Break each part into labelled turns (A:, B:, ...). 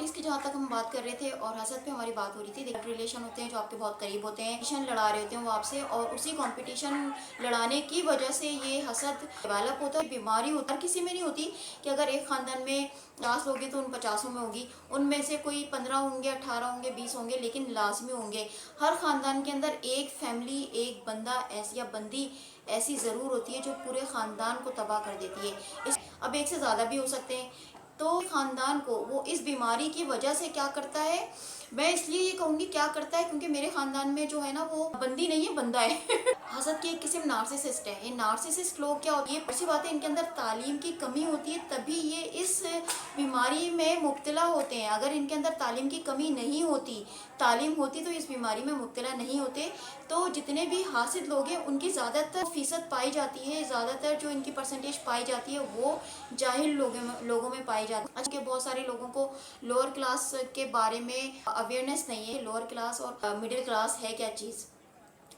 A: Parties की जहाँ तक हम बात कर रहे थे और हसद पे हमारी बात हो रही थी। देखिए रिलेशन होते हैं जो आपके बहुत करीब होते हैं, कंपटीशन लड़ा रहे होते हैं वो आपसे, और उसी कंपटीशन लड़ाने की वजह से ये हसद डेवलप होता है। बीमारी होता है, हर किसी में नहीं होती कि अगर एक ख़ानदान में 50 लोग हैं तो उन 50 में होगी, उनमें से कोई 15 होंगे, 18 होंगे, 20 होंगे, लेकिन लाजमी होंगे। हर ख़ानदान के अंदर एक फैमिली, एक बंदा ऐसी या बंदी ऐसी ज़रूर होती है जो पूरे ख़ानदान को तबाह कर देती है। अब एक से ज़्यादा भी हो सकते हैं। तो ख़ानदान को वो इस बीमारी की वजह से क्या करता है, मैं इसलिए ये कहूँगी क्या करता है क्योंकि मेरे ख़ानदान में जो है ना वो बंदी नहीं है, बंदा है। हसद की एक किस्म नार्सिसिस्ट है। ये नार्सिसिस्ट लोग क्या होती है, ऐसी बात है, इनके अंदर तालीम की कमी होती है तभी ये इस बीमारी में मुब्तला होते हैं। अगर इनके अंदर तालीम की कमी नहीं होती, तालीम होती तो इस बीमारी में मुब्तला नहीं होते। तो जितने भी हासिद लोग हैं उनकी ज़्यादातर फ़ीसद पाई जाती है, ज़्यादातर जो इनकी परसेंटेज पाई जाती है वो जाहिल लोगों में पाई जाती है। आज के बहुत सारे लोगों को लोअर क्लास के बारे में अवेयरनेस नहीं है। लोअर क्लास और मिडिल क्लास है क्या चीज़,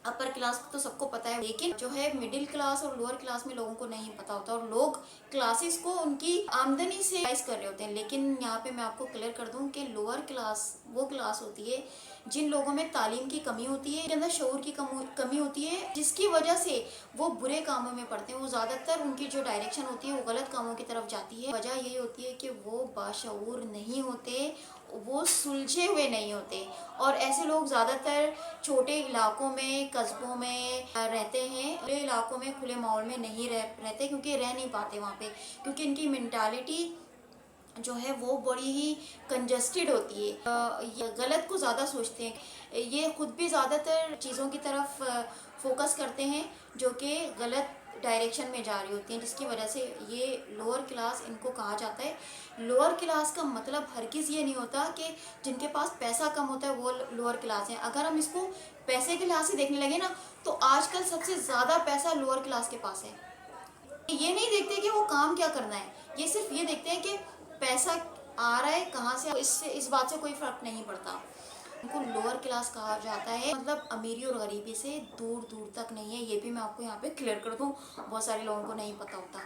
A: अपर क्लास तो सबको पता है, लेकिन जो है मिडिल क्लास और लोअर क्लास में लोगों को नहीं पता होता, और लोग क्लासेस को उनकी आमदनी से प्राइस कर रहे होते हैं। लेकिन यहाँ पे मैं आपको क्लियर कर दूं कि लोअर क्लास वो क्लास होती है जिन लोगों में तालीम की कमी होती है, जिनके अंदर शऊर की कमी होती है, जिसकी वजह से वो बुरे कामों में पड़ते हैं। वो ज़्यादातर उनकी जो डायरेक्शन होती है वो गलत कामों की तरफ जाती है। वजह यही होती है कि वो बाशऊर नहीं होते, वो सुलझे हुए नहीं होते, और ऐसे लोग ज़्यादातर छोटे इलाकों में, कस्बों में रहते हैं। खुले इलाकों में, खुले माहौल में नहीं रहते क्योंकि रह नहीं पाते वहाँ पे, क्योंकि इनकी मेंटालिटी जो है वो बड़ी ही कंजस्टेड होती है। ये गलत को ज़्यादा सोचते हैं, ये खुद भी ज़्यादातर चीज़ों की तरफ फोकस करते हैं जो कि गलत डायरेक्शन में जा रही होती हैं, जिसकी वजह से ये लोअर क्लास इनको कहा जाता है। लोअर क्लास का मतलब हरगिज़ ये नहीं होता कि जिनके पास पैसा कम होता है वो लोअर क्लास है। अगर हम इसको पैसे के लिहाज से देखने लगे ना तो आजकल सबसे ज़्यादा पैसा लोअर क्लास के पास है। ये नहीं देखते कि वो काम क्या करना है, ये सिर्फ ये देखते हैं कि पैसा आ रहा है कहाँ से, इससे इस बात से कोई फ़र्क नहीं पड़ता। उनको लोअर क्लास कहा जाता है, मतलब अमीरी और गरीबी से दूर दूर तक नहीं है। ये भी मैं आपको यहाँ पे क्लियर कर दूँ, बहुत सारे लोगों को नहीं पता होता,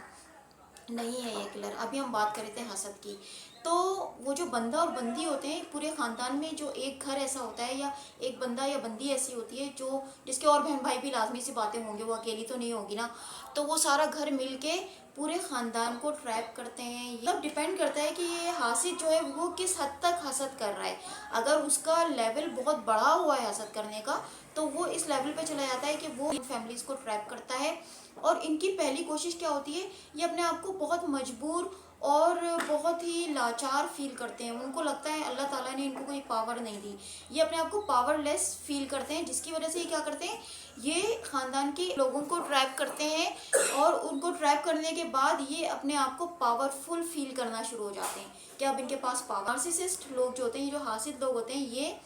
A: नहीं है ये क्लियर। अभी हम बात कर रहे थे हसद की, तो वो जो बंदा और बंदी होते हैं पूरे ख़ानदान में, जो एक घर ऐसा होता है या एक बंदा या बंदी ऐसी होती है जो जिसके और बहन भाई भी लाजमी सी बातें होंगे, वो अकेली तो नहीं होगी ना, तो वो सारा घर मिल के पूरे ख़ानदान को ट्रैप करते हैं। ये सब डिपेंड करता है कि ये हासिद जो है वो किस हद तक हसद कर रहा है। अगर उसका लेवल बहुत बढ़ा हुआ है हसद करने का तो वो इस लेवल पे चला जाता है कि वो फैमिलीज़ को ट्रैप करता है। और इनकी पहली कोशिश क्या होती है, ये अपने आप को बहुत मजबूर और बहुत ही लाचार फील करते हैं। उनको लगता है अल्लाह ताला ने इनको कोई पावर नहीं दी, ये अपने आप को पावरलेस फील करते हैं, जिसकी वजह से ये क्या करते हैं, ये ख़ानदान के लोगों को ट्रैप करते हैं। और उनको ट्रैप करने के बाद ये अपने आप को पावरफुल फील करना शुरू हो जाते हैं कि अब इनके पास पावर। नार्सिसिस्ट लोग जो होते हैं, जो हासिद लोग होते हैं, ये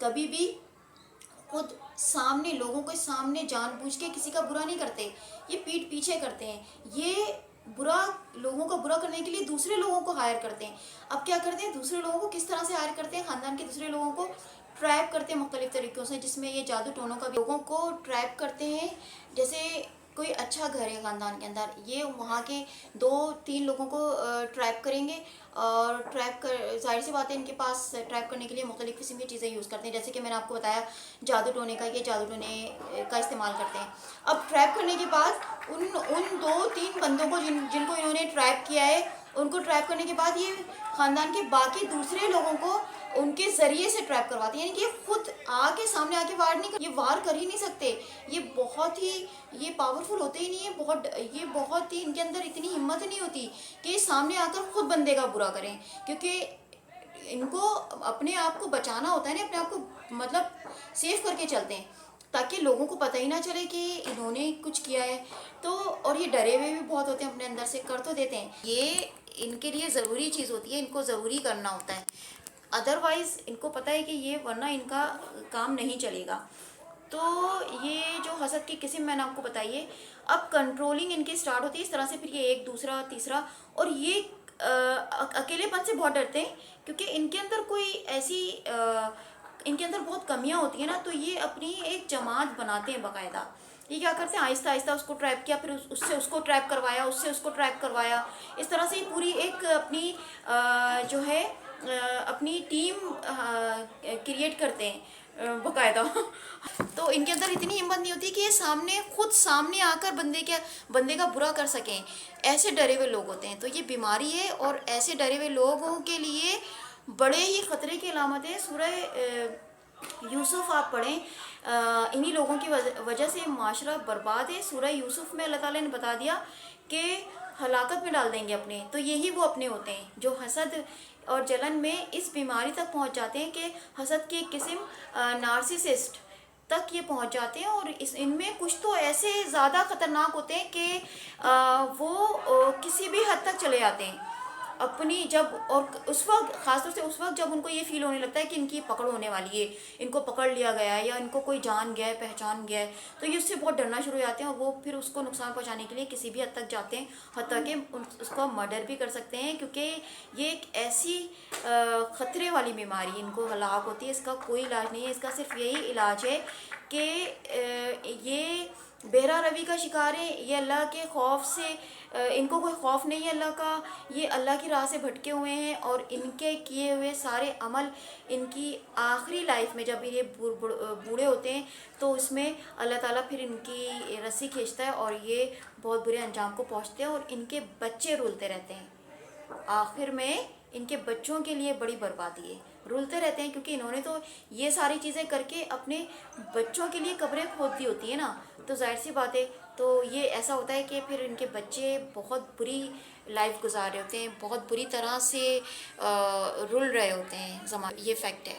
A: कभी भी खुद सामने लोगों के सामने जानबूझ के किसी का बुरा नहीं करते, ये पीठ पीछे करते हैं। ये बुरा लोगों का बुरा करने के लिए दूसरे लोगों को हायर करते हैं। अब क्या करते हैं, दूसरे लोगों को किस तरह से हायर करते हैं, ख़ानदान के दूसरे लोगों को ट्रैप करते हैं मुख्तलिफ़ तरीक़ों से, जिसमें ये जादू टोनों का भी लोगों को ट्रैप करते हैं। जैसे कोई अच्छा घर है ख़ानदान के अंदर, ये वहाँ के 2-3 लोगों को ट्रैप करेंगे, और ट्रैप कर ज़ाहिर सी बात है इनके पास ट्रैप करने के लिए मुख्तलिफ़ किस्म की चीज़ें यूज़ करते हैं। जैसे कि मैंने आपको बताया जादू टोने का, ये जादू टोने का इस्तेमाल करते हैं। अब ट्रैप करने के बाद उन 2-3 बंदों को जिनको इन्होंने ट्रैप किया है, उनको ट्रैप करने के बाद ये ख़ानदान के बाकी दूसरे लोगों को उनके ज़रिए से ट्रैप करवाते हैं। यानी कि ये खुद आके सामने आके वार नहीं कर, ये वार कर ही नहीं सकते, ये बहुत ही ये पावरफुल होते ही नहीं है, ये बहुत ही इनके अंदर इतनी हिम्मत नहीं होती कि सामने आकर खुद बंदे का बुरा करें, क्योंकि इनको अपने आप को बचाना होता है ना, अपने आप को मतलब सेफ करके चलते हैं ताकि लोगों को पता ही ना चले कि इन्होंने कुछ किया है। तो और ये डरे हुए भी बहुत होते हैं, अपने अंदर से कर तो देते हैं, ये इनके लिए ज़रूरी चीज़ होती है, इनको ज़रूरी करना होता है, अदरवाइज़ इनको पता है कि ये वरना इनका काम नहीं चलेगा। तो ये जो हसद की किस्म मैंने आपको बताई है, अब कंट्रोलिंग इनकी स्टार्ट होती है इस तरह से, फिर ये एक दूसरा तीसरा, और ये अकेलेपन से बहुत डरते हैं क्योंकि इनके अंदर कोई ऐसी इनके अंदर बहुत कमियां होती हैं ना, तो ये अपनी एक जमात बनाते हैं बाकायदा। ये क्या करते हैं, आहिस्ता आहिस्ता उसको ट्रैप किया, फिर उससे उसको ट्रैप करवाया, उससे उसको ट्रैप करवाया, इस तरह से पूरी एक अपनी जो है اپنی ٹیم کریٹ کرتے ہیں باقاعدہ. تو ان کے اندر اتنی ہمت نہیں ہوتی کہ یہ خود سامنے آ کر بندے کا برا کر سکیں. ایسے ڈرے ہوئے لوگ ہوتے ہیں. تو یہ بیماری ہے اور ایسے ڈرے ہوئے لوگوں کے لیے بڑے ہی خطرے کی علامت ہے. سورہ یوسف آپ پڑھیں, انہی لوگوں کی وجہ سے معاشرہ برباد ہے. سورہ یوسف میں اللہ تعالیٰ نے بتا دیا کہ ہلاکت میں ڈال دیں گے اپنے. تو یہی وہ اپنے ہوتے ہیں جو حسد اور جلن میں اس بیماری تک پہنچ جاتے ہیں کہ حسد کی ایک قسم نارسسسٹ تک یہ پہنچ جاتے ہیں. اور ان میں کچھ تو ایسے زیادہ خطرناک ہوتے ہیں کہ وہ کسی بھی حد تک چلے جاتے ہیں اپنی اور اس وقت خاص طور سے اس وقت جب ان کو یہ فیل ہونے لگتا ہے کہ ان کی پکڑ ہونے والی ہے, ان کو پکڑ لیا گیا ہے یا ان کو کوئی جان گیا ہے, پہچان گیا ہے, تو یہ اس سے بہت ڈرنا شروع ہو جاتے ہیں اور وہ پھر اس کو نقصان پہنچانے کے لیے کسی بھی حد تک جاتے ہیں, حتیٰ کہ اس کو مرڈر بھی کر سکتے ہیں. کیونکہ یہ ایک ایسی خطرے والی بیماری ان کو ہلاک ہوتی ہے. اس کا کوئی علاج نہیں ہے. اس کا صرف یہی علاج ہے کہ یہ بہرہ روی کا شکار ہے, یہ اللہ کے خوف سے ان کو کوئی خوف نہیں ہے اللہ کا, یہ اللہ کی راہ سے بھٹکے ہوئے ہیں اور ان کے کیے ہوئے سارے عمل ان کی آخری لائف میں جب یہ بوڑھے ہوتے ہیں تو اس میں اللہ تعالیٰ پھر ان کی رسی کھینچتا ہے اور یہ بہت برے انجام کو پہنچتے ہیں اور ان کے بچے رولتے رہتے ہیں. آخر میں ان کے بچوں کے لیے بڑی بربادی ہے, رولتے رہتے ہیں کیونکہ انہوں نے تو یہ ساری چیزیں کر کے اپنے بچوں کے لیے قبریں کھود دی ہوتی ہیں نا. تو ظاہر سی بات ہے, تو یہ ایسا ہوتا ہے کہ پھر ان کے بچے بہت بری لائف گزار رہے ہوتے ہیں, بہت بری طرح سے رول رہے ہوتے ہیں. یہ فیکٹ ہے.